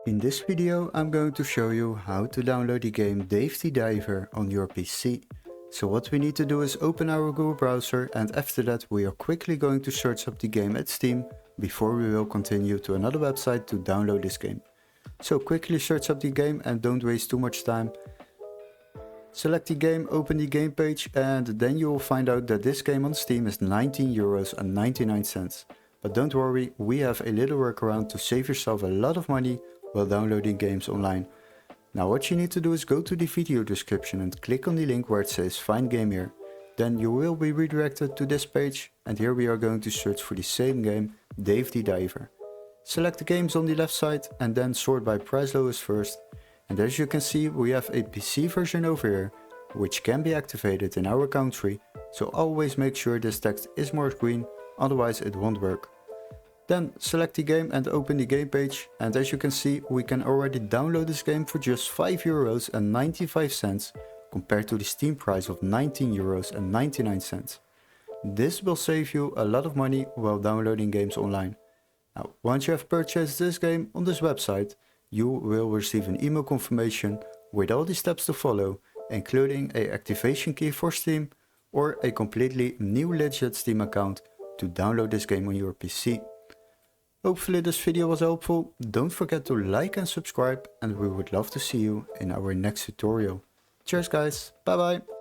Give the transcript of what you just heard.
In this video I'm going to show you how to download the game Dave the Diver on your PC. So what we need to do is open our Google browser, and after that we are quickly going to search up the game at Steam before we will continue to another website to download this game. So quickly search up the game and don't waste too much time. Select the game, open the game page, and then you will find out that this game on Steam is €19.99. But don't worry, we have a little workaround to save yourself a lot of money while downloading games online. Now what you need to do is go to the video description and click on the link where it says find game here. Then you will be redirected to this page, and here we are going to search for the same game, Dave the Diver. Select the games on the left side and then sort by price lowest first. And as you can see, we have a PC version over here, which can be activated in our country, so always make sure this text is marked green, otherwise it won't work. Then select the game and open the game page, and as you can see we can already download this game for just €5.95 compared to the Steam price of €19.99. This will save you a lot of money while downloading games online. Now once you have purchased this game on this website, you will receive an email confirmation with all the steps to follow, including an activation key for Steam or a completely new legit Steam account to download this game on your PC. Hopefully this video was helpful. Don't forget to like and subscribe, and we would love to see you in our next tutorial. Cheers guys, bye bye!